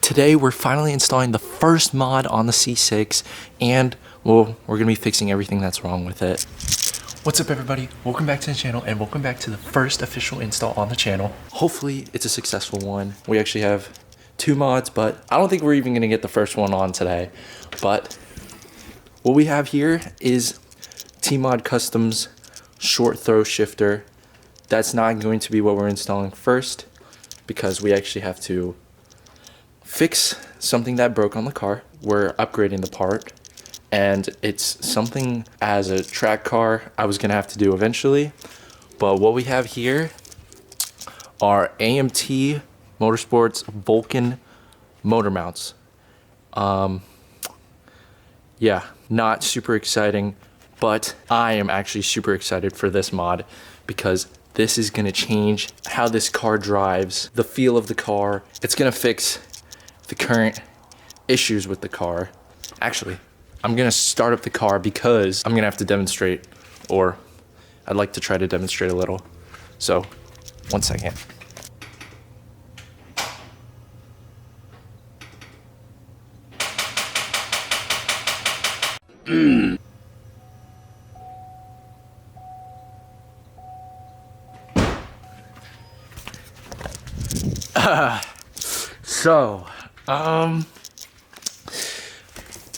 Today we're finally installing the first mod on the C6 and, well, we're gonna be fixing everything that's wrong with it. What's up everybody? Welcome back to the channel and welcome back to the first official install on the channel. Hopefully it's a successful one. We actually have 2 mods, but I don't think we're even gonna get the first one on today. But what we have here is T-Mod Customs short throw shifter. That's not going to be what we're installing first because we actually have to fix something that broke on the car. We're upgrading the part and it's something as a track car I was gonna have to do eventually. But what we have here are AMT Motorsports Vulcan motor mounts. Yeah, not super exciting, but I am actually super excited for this mod because this is gonna change how this car drives, the feel of the car. It's gonna fix the current issues with the car. Actually, I'm gonna start up the car because I'm gonna have to demonstrate, or I'd like to try to demonstrate a little. So, 1 second. So,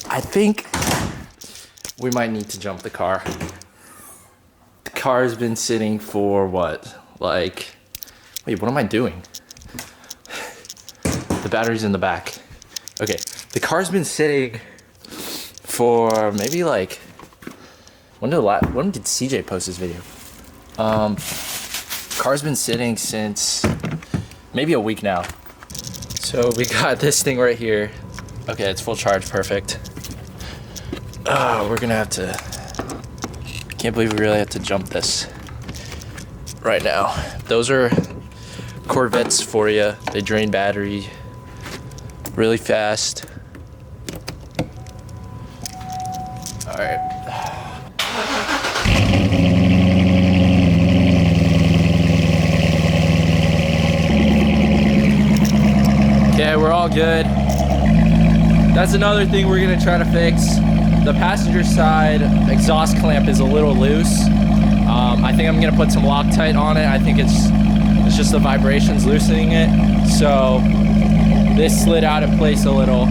I think we might need to jump the car. The car has been sitting for what? Like, wait, what am I doing? The battery's in the back. Okay, the car's been sitting for maybe like, when did CJ post this video? Car's been sitting since maybe a week now. So we got this thing right here. Okay, it's full charge, perfect. We're gonna have to, I can't believe we really have to jump this right now. Those are Corvettes for you. They drain battery really fast. All right. Okay, we're all good. That's another thing we're gonna try to fix. The passenger side exhaust clamp is a little loose. I think I'm gonna put some Loctite on it. I think it's just the vibrations loosening it. So this slid out of place a little.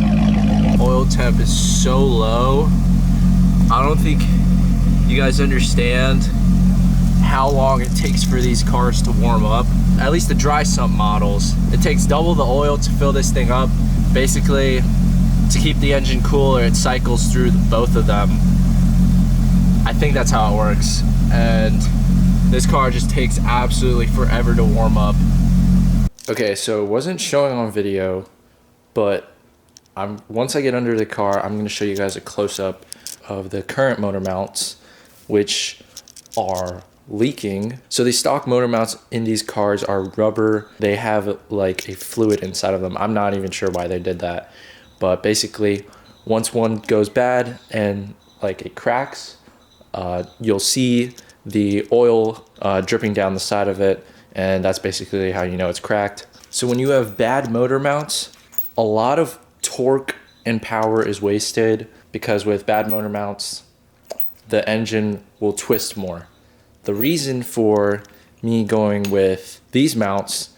Oil temp is so low. I don't think you guys understand how long it takes for these cars to warm up. At least the dry sump models. It takes double the oil to fill this thing up. Basically, to keep the engine cool, or it cycles through both of them. I think that's how it works. And this car just takes absolutely forever to warm up. Okay, so it wasn't showing on video, but once I get under the car, I'm gonna show you guys a close-up of the current motor mounts, which are leaking. So the stock motor mounts in these cars are rubber. They have like a fluid inside of them. I'm not even sure why they did that. But basically, once one goes bad and like it cracks, you'll see the oil dripping down the side of it, and that's basically how you know it's cracked. So when you have bad motor mounts, a lot of torque and power is wasted because with bad motor mounts, the engine will twist more. The reason for me going with these mounts,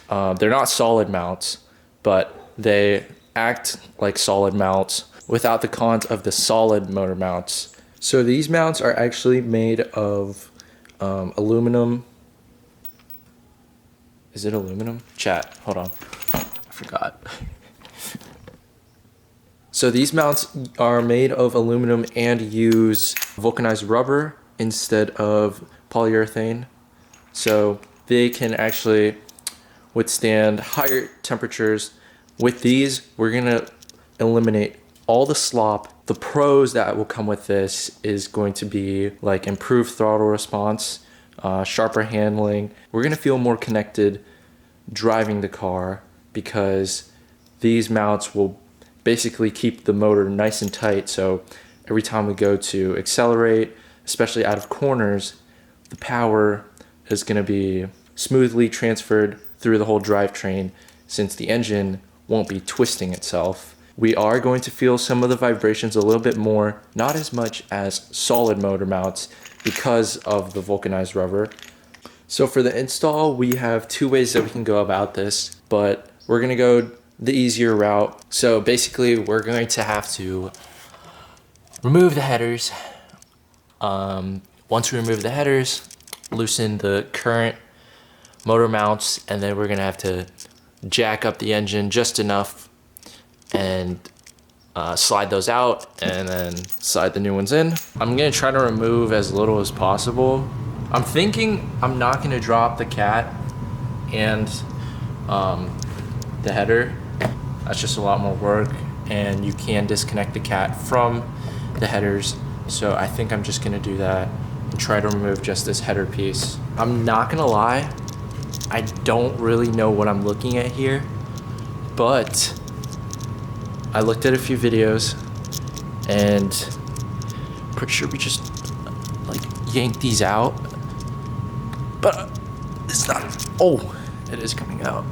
they're not solid mounts, but they act like solid mounts without the cons of the solid motor mounts. So these mounts are actually made of aluminum. Is it aluminum? Chat, hold on. I forgot. So these mounts are made of aluminum and use vulcanized rubber instead of polyurethane. So they can actually withstand higher temperatures. With these, we're gonna eliminate all the slop. The pros that will come with this is going to be like improved throttle response, sharper handling. We're gonna feel more connected driving the car because these mounts will basically keep the motor nice and tight. So every time we go to accelerate, especially out of corners, the power is gonna be smoothly transferred through the whole drivetrain since the engine won't be twisting itself. We are going to feel some of the vibrations a little bit more, not as much as solid motor mounts because of the vulcanized rubber. So for the install, we have two ways that we can go about this, but we're gonna go the easier route. So basically we're going to have to remove the headers. Once we remove the headers, loosen the current motor mounts, and then we're gonna have to jack up the engine just enough and slide those out and then slide the new ones in. I'm gonna try to remove as little as possible. I'm thinking I'm not gonna drop the cat and the header. That's just a lot more work, and you can disconnect the cat from the headers. So I think I'm just gonna do that and try to remove just this header piece. I'm not gonna lie, I don't really know what I'm looking at here, but I looked at a few videos and pretty sure we just like yank these out, but it's not, oh, it is coming out.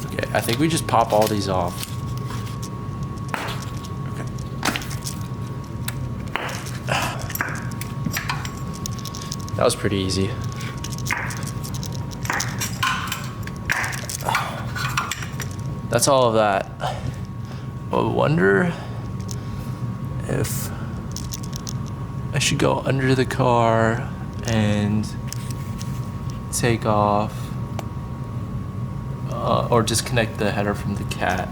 Okay, I think we just pop all these off. Okay. That was pretty easy. That's all of that. I wonder if I should go under the car and take off or disconnect the header from the cat.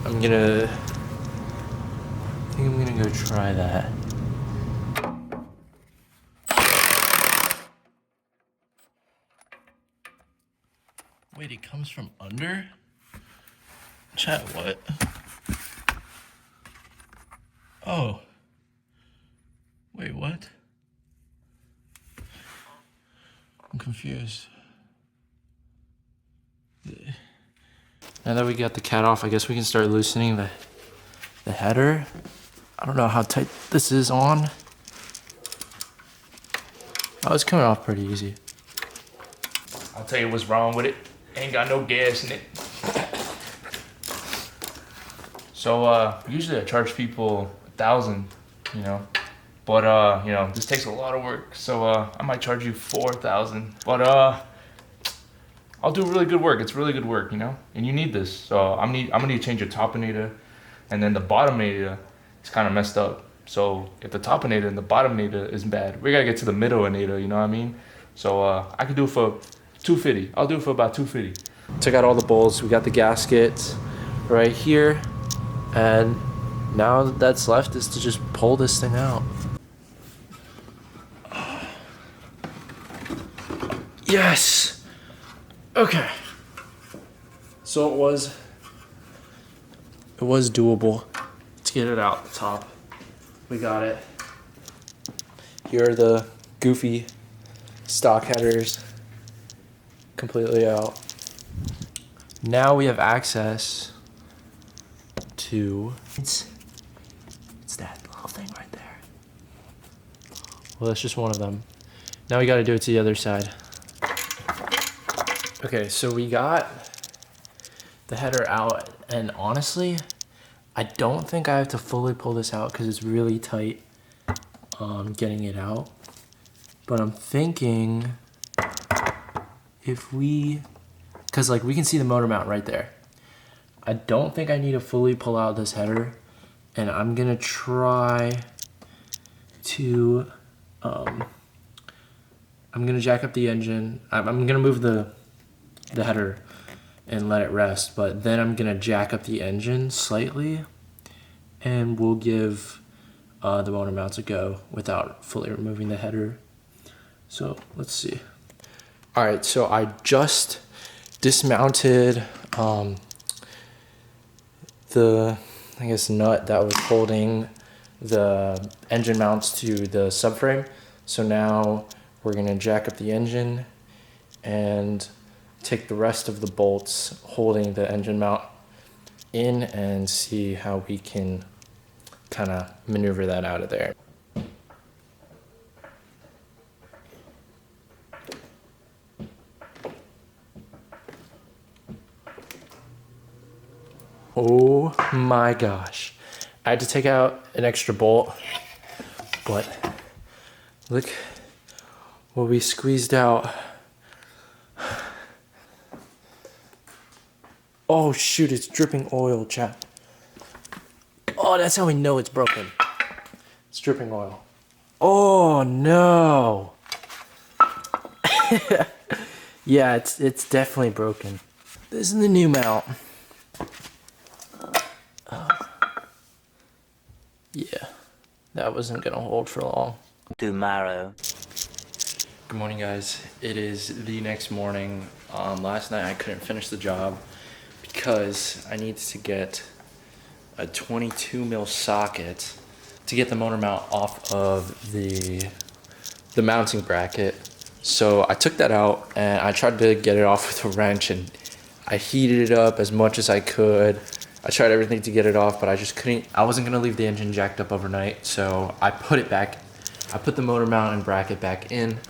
I think I'm gonna go try that. Wait, it comes from under? Chat, what? Oh. Wait, what? I'm confused. Now that we got the cat off, I guess we can start loosening the header. I don't know how tight this is on. Oh, it's coming off pretty easy. I'll tell you what's wrong with it. Ain't got no gas in it. So usually I charge people $1,000, you know, but you know, this takes a lot of work, so I might charge you $4,000. But I'll do really good work. It's really good work, you know, and you need this. So I'm gonna need to change your topinator, and then the bottominator is kind of messed up. So if the topinator and the bottominator is bad, we gotta get to the middleinator, you know what I mean? So I could do it for $250. I'll do it for about $250. Took out all the bolts. We got the gasket right here. And now that's left is to just pull this thing out. Yes! Okay. So it was doable. Let's get it out the top. We got it. Here are the goofy stock headers completely out. Now we have access to, it's that little thing right there. Well, that's just one of them. Now we got to do it to the other side. Okay, so we got the header out, and honestly, I don't think I have to fully pull this out because it's really tight getting it out. But I'm thinking if because like we can see the motor mount right there. I don't think I need to fully pull out this header, and I'm gonna try to, I'm gonna jack up the engine. I'm gonna move the header and let it rest, but then I'm gonna jack up the engine slightly, and we'll give the motor mounts a go without fully removing the header. So let's see. All right, so I just dismounted the, I guess, nut that was holding the engine mounts to the subframe. So now we're gonna jack up the engine and take the rest of the bolts holding the engine mount in and see how we can kind of maneuver that out of there. Oh my gosh. I had to take out an extra bolt, but look what we squeezed out. Oh shoot, it's dripping oil, chat. Oh, that's how we know it's broken. It's dripping oil. Oh no. Yeah, it's definitely broken. This is the new mount. Yeah, that wasn't gonna hold for long. Tomorrow. Good morning, guys. It is the next morning. Last night I couldn't finish the job because I needed to get a 22 mil socket to get the motor mount off of the mounting bracket. So I took that out and I tried to get it off with a wrench, and I heated it up as much as I could. I tried everything to get it off, but I just couldn't. I wasn't gonna leave the engine jacked up overnight, so I put it back. I put the motor mount and bracket back in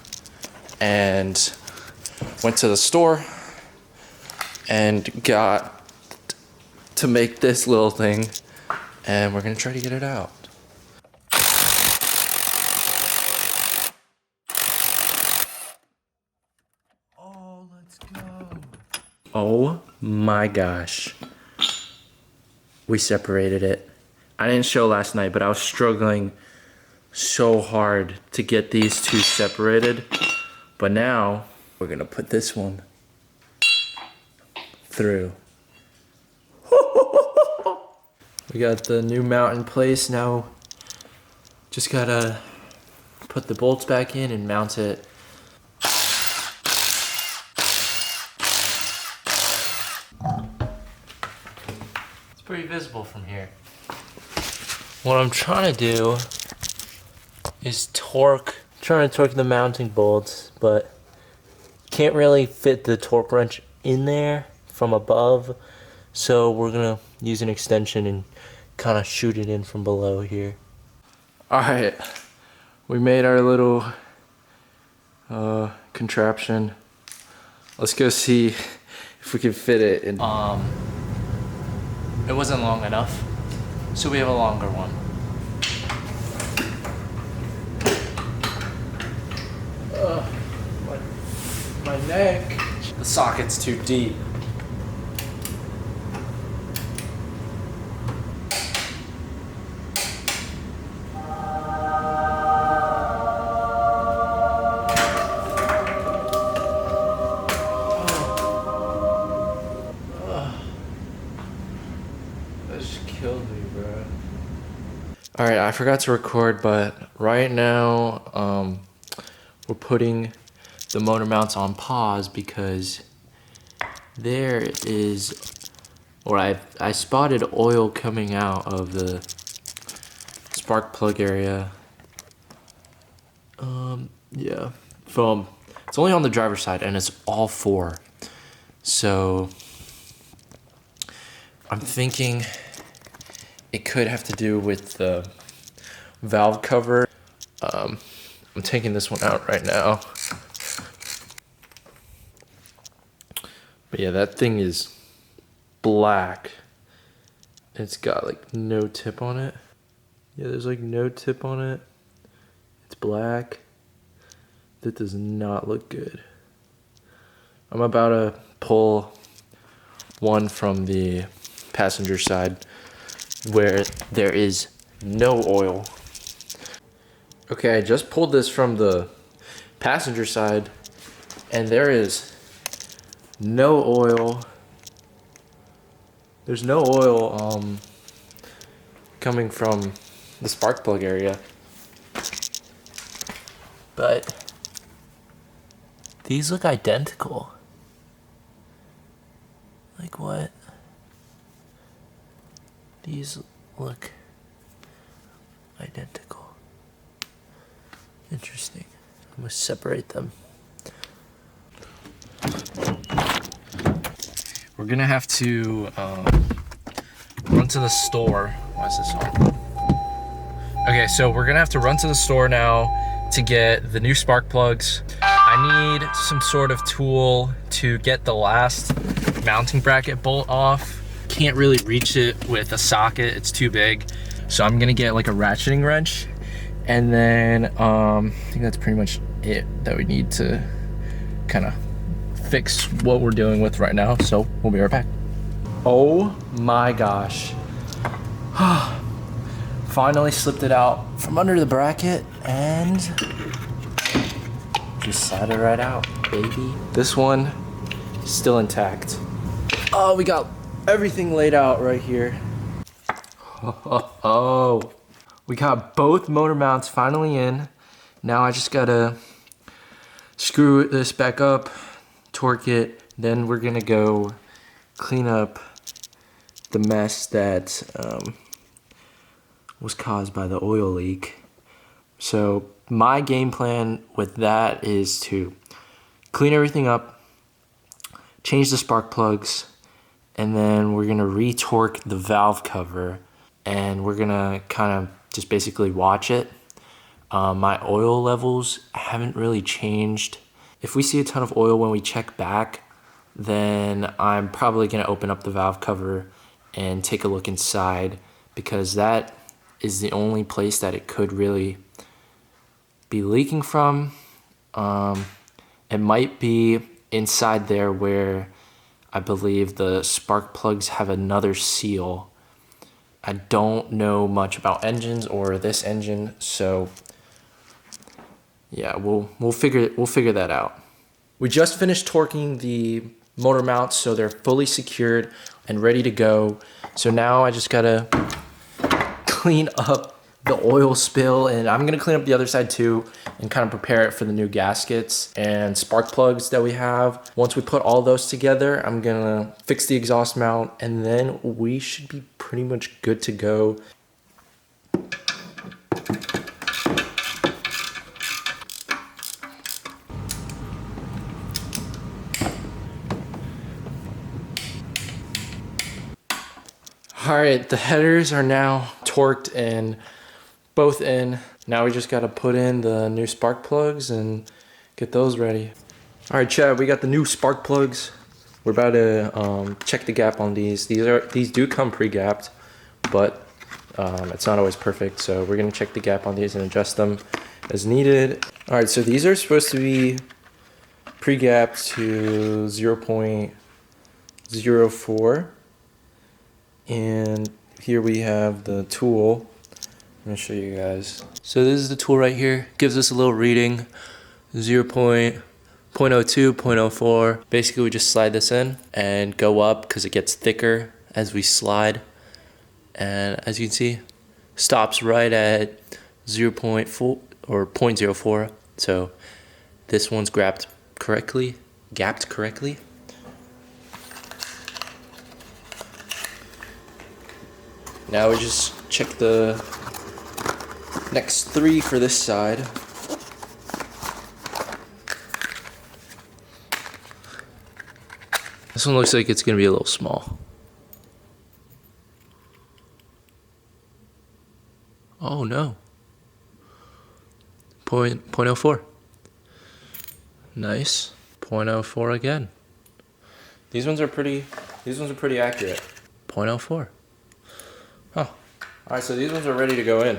and went to the store and got to make this little thing, and we're gonna try to get it out. Oh, let's go. Oh my gosh. We separated it. I didn't show last night, but I was struggling so hard to get these two separated. But now we're gonna put this one through. We got the new mount in place now. Just gotta put the bolts back in and mount it. Pretty visible from here. What I'm trying to do is trying to torque the mounting bolts, but can't really fit the torque wrench in there from above, so we're gonna use an extension and kind of shoot it in from below here. Alright, we made our little contraption. Let's go see if we can fit it in. It wasn't long enough, so we have a longer one. My neck. The socket's too deep. Killed me, bro. All right, I forgot to record, but right now we're putting the motor mounts on pause because there is, or I spotted oil coming out of the spark plug area. Yeah, it's only on the driver's side and it's all four. So I'm thinking it could have to do with the valve cover. I'm taking this one out right now. But yeah, that thing is black. It's got like no tip on it. Yeah, there's like no tip on it. It's black. That does not look good. I'm about to pull one from the passenger side where there is no oil. Okay, I just pulled this from the passenger side and there is no oil. There's no oil coming from the spark plug area. But these look identical. Like what? These look identical. Interesting. I'm gonna separate them. We're gonna have to run to the store. Why is this on? Okay, so we're gonna have to run to the store now to get the new spark plugs. I need some sort of tool to get the last mounting bracket bolt off. can't really reach it with a socket, it's too big. So I'm gonna get like a ratcheting wrench, and then I think that's pretty much it that we need to kind of fix what we're dealing with right now. So we'll be right back. Oh my gosh. Finally slipped it out from under the bracket and just slide it right out, baby. This one is still intact. Oh, we got everything laid out right here. Oh, we got both motor mounts finally in. Now I just gotta screw this back up, torque it, then we're gonna go clean up the mess that was caused by the oil leak. So my game plan with that is to clean everything up, change the spark plugs, and then we're gonna re-torque the valve cover, and we're gonna kind of just basically watch it. My oil levels haven't really changed. If we see a ton of oil when we check back, then I'm probably gonna open up the valve cover and take a look inside, because that is the only place that it could really be leaking from. It might be inside there where I believe the spark plugs have another seal. I don't know much about engines or this engine, so yeah, we'll figure that out. We just finished torquing the motor mounts, so they're fully secured and ready to go. So now I just gotta clean up the oil spill, and I'm gonna clean up the other side too and kind of prepare it for the new gaskets and spark plugs that we have. Once we put all those together, I'm gonna fix the exhaust mount, and then we should be pretty much good to go. All right, the headers are now torqued and both in. Now we just gotta put in the new spark plugs and get those ready. All right, Chad, we got the new spark plugs. We're about to check the gap on these. These do come pre-gapped, but it's not always perfect. So we're gonna check the gap on these and adjust them as needed. All right, so these are supposed to be pre-gapped to 0.04. And here we have the tool. I'm gonna show you guys. So this is the tool right here. Gives us a little reading, 0.02, 0.04. Basically, we just slide this in and go up because it gets thicker as we slide. And as you can see, stops right at 0.4 or 0.04. So this one's gapped correctly. Now we just check the next three for this side. This one looks like it's gonna be a little small. Oh no. 0.04. Nice. 0.04 again. These ones are pretty accurate. 0.04. Oh, all right, so these ones are ready to go in.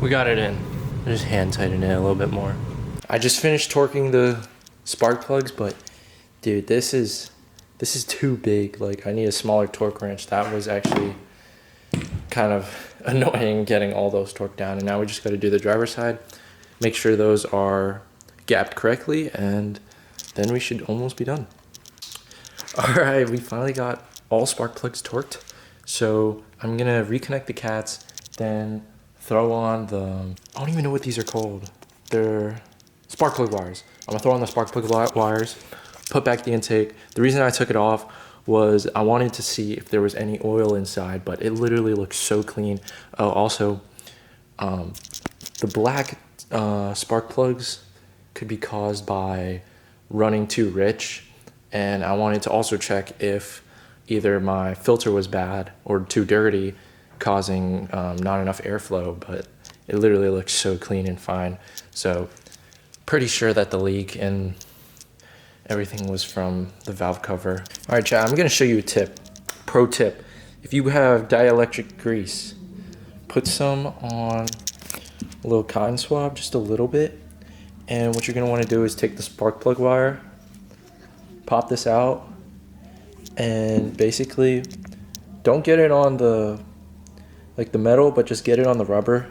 We got it in. Just hand tighten it a little bit more. I just finished torquing the spark plugs, but dude, this is too big. Like, I need a smaller torque wrench. That was actually kind of annoying getting all those torqued down. And now we just got to do the driver's side, make sure those are gapped correctly, and then we should almost be done. All right, we finally got all spark plugs torqued. So I'm gonna reconnect the cats, then throw on the, I don't even know what these are called. They're spark plug wires. I'm gonna throw on the spark plug wires, put back the intake. The reason I took it off was I wanted to see if there was any oil inside, but it literally looks so clean. Oh, also, the black spark plugs could be caused by running too rich, and I wanted to also check if either my filter was bad or too dirty, causing not enough airflow, but it literally looks so clean and fine. So pretty sure that the leak and everything was from the valve cover. All right, Chad, I'm gonna show you a tip. Pro tip, if you have dielectric grease, put some on a little cotton swab, just a little bit. And what you're gonna wanna do is take the spark plug wire, pop this out, and basically don't get it on the metal, but just get it on the rubber.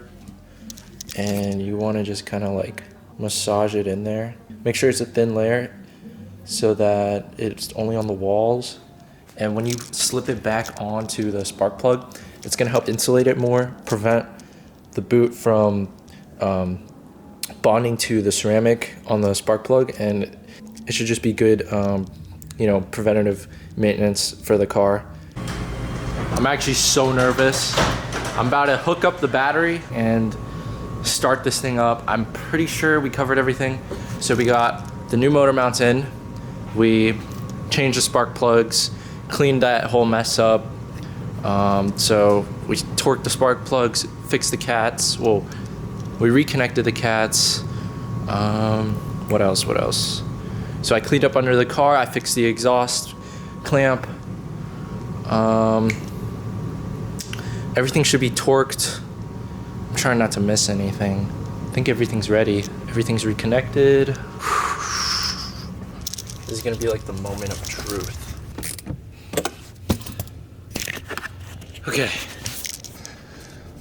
And you wanna just kinda like massage it in there. Make sure it's a thin layer so that it's only on the walls. And when you slip it back onto the spark plug, it's gonna help insulate it more, prevent the boot from bonding to the ceramic on the spark plug, and it should just be good, preventative maintenance for the car. I'm actually so nervous. I'm about to hook up the battery and start this thing up. I'm pretty sure we covered everything. So we got the new motor mounts in, we changed the spark plugs, cleaned that whole mess up. So we torqued the spark plugs, fixed the cats. Well, we reconnected the cats. What else? So I cleaned up under the car, I fixed the exhaust clamp. Everything should be torqued. I'm trying not to miss anything. I think everything's ready. Everything's reconnected. This is gonna be like the moment of truth. Okay.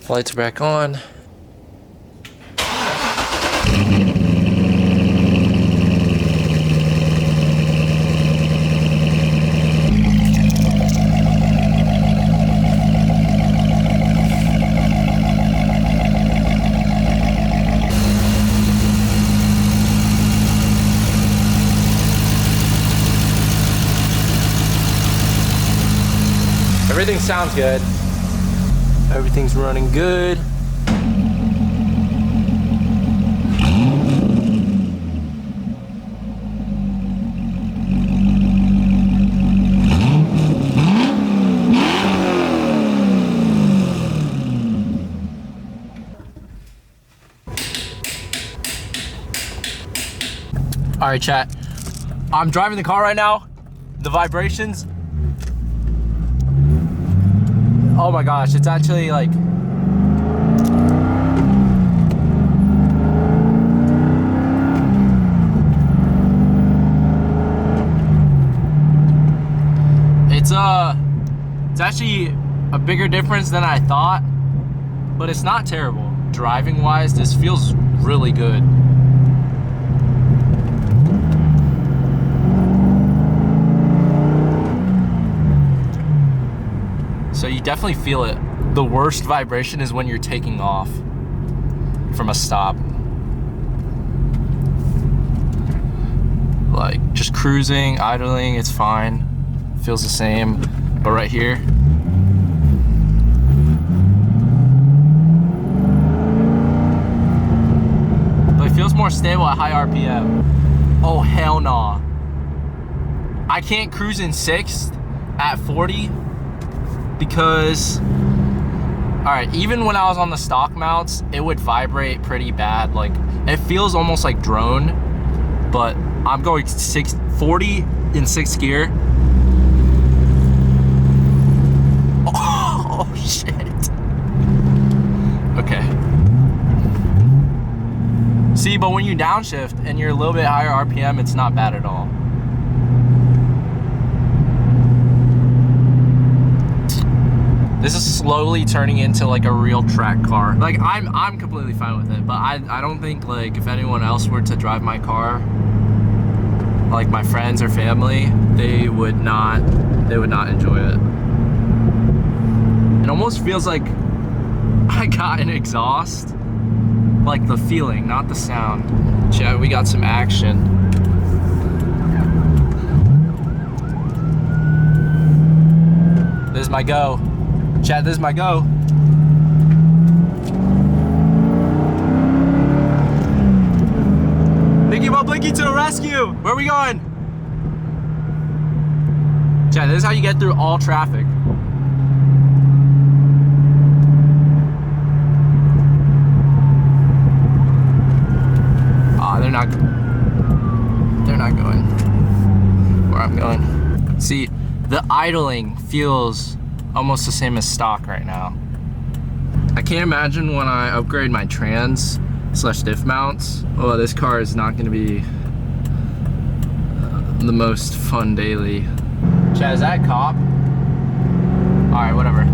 Lights are back on. Everything sounds good. Everything's running good. All right, chat. I'm driving the car right now. The vibrations. Oh my gosh, it's actually like, it's actually a bigger difference than I thought, but it's not terrible. Driving wise, this feels really good. So you definitely feel it. The worst vibration is when you're taking off from a stop. Like just cruising, idling, it's fine. Feels the same, but right here. But it feels more stable at high RPM. Oh hell nah. I can't cruise in 6th at 40. Because, all right, even when I was on the stock mounts, it would vibrate pretty bad. Like, it feels almost like drone, but I'm going 40 in 6th gear. Oh, shit. Okay. See, but when you downshift and you're a little bit higher RPM, it's not bad at all. This is slowly turning into like a real track car. Like I'm completely fine with it, but I don't think like if anyone else were to drive my car, like my friends or family, they would not enjoy it. It almost feels like I got an exhaust, like the feeling, not the sound. Chat, we got some action. This is my go. Chat, this is my go. Blinky Ball Blinky to the rescue! Where are we going? Chat, this is how you get through all traffic. They're not going where I'm going. See, The idling feels almost the same as stock right now. I can't imagine when I upgrade my trans / diff mounts. Oh, this car is not gonna be the most fun daily. Chad, is that a cop? All right, whatever.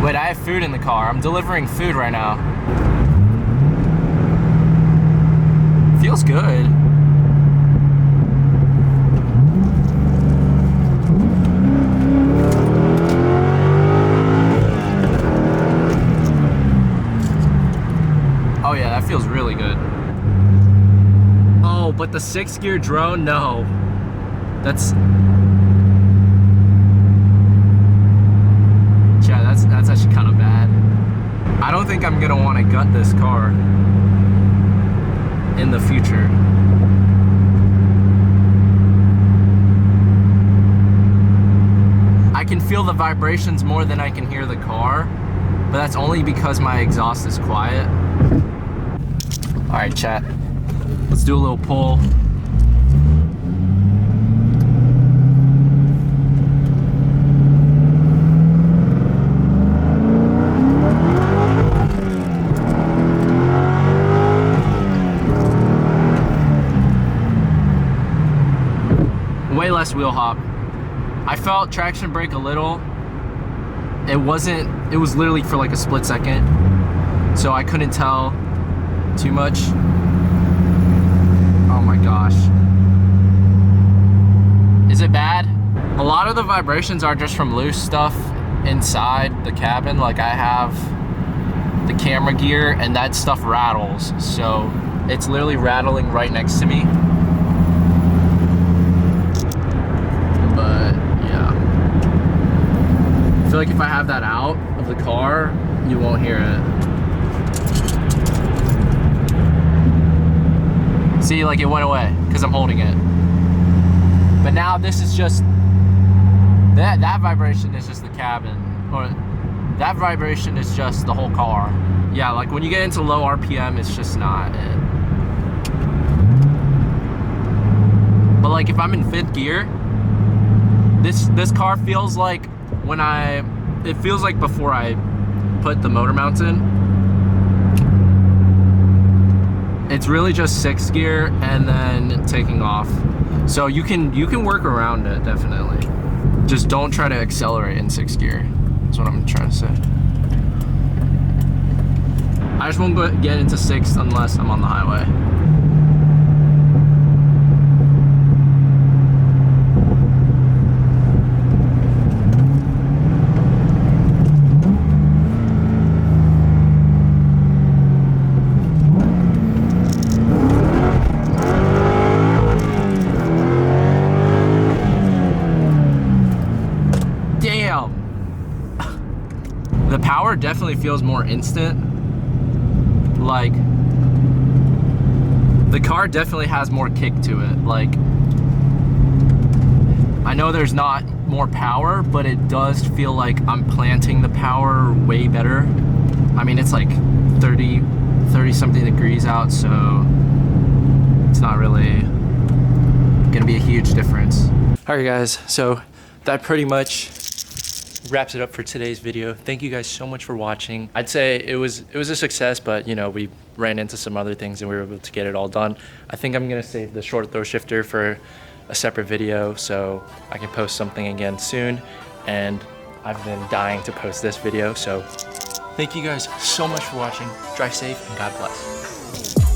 Wait, I have food in the car. I'm delivering food right now. Feels good. Oh yeah, that feels really good. Oh, but the 6-gear drone, no. That's actually kind of bad. I don't think I'm gonna want to gut this car in the future. I can feel the vibrations more than I can hear the car, but that's only because my exhaust is quiet. All right, chat. Let's do a little pull. Way less wheel hop. I felt traction brake a little. It was literally for like a split second, so I couldn't tell too much. Oh my gosh. Is it bad? A lot of the vibrations are just from loose stuff inside the cabin. Like I have the camera gear and that stuff rattles, so it's literally rattling right next to me. I feel like if I have that out of the car, you won't hear it. See, like it went away because I'm holding it. But now this is just, that vibration is just the cabin, or that vibration is just the whole car. Yeah, like when you get into low RPM, it's just not it. But like if I'm in 5th gear, this car feels like it feels like before I put the motor mounts in. It's really just 6th gear and then taking off. So you can work around it, definitely. Just don't try to accelerate in 6th gear. That's what I'm trying to say. I just won't get into 6th unless I'm on the highway. The power definitely feels more instant. Like, the car definitely has more kick to it. Like, I know there's not more power, but it does feel like I'm planting the power way better. I mean, it's like 30 something degrees out, so it's not really gonna be a huge difference. All right guys, so that pretty much wraps it up for today's video. Thank you guys so much for watching. I'd say it was a success, but you know, we ran into some other things and we were able to get it all done. I think I'm gonna save the short throw shifter for a separate video so I can post something again soon, and I've been dying to post this video. So thank you guys so much for watching. Drive safe and God bless.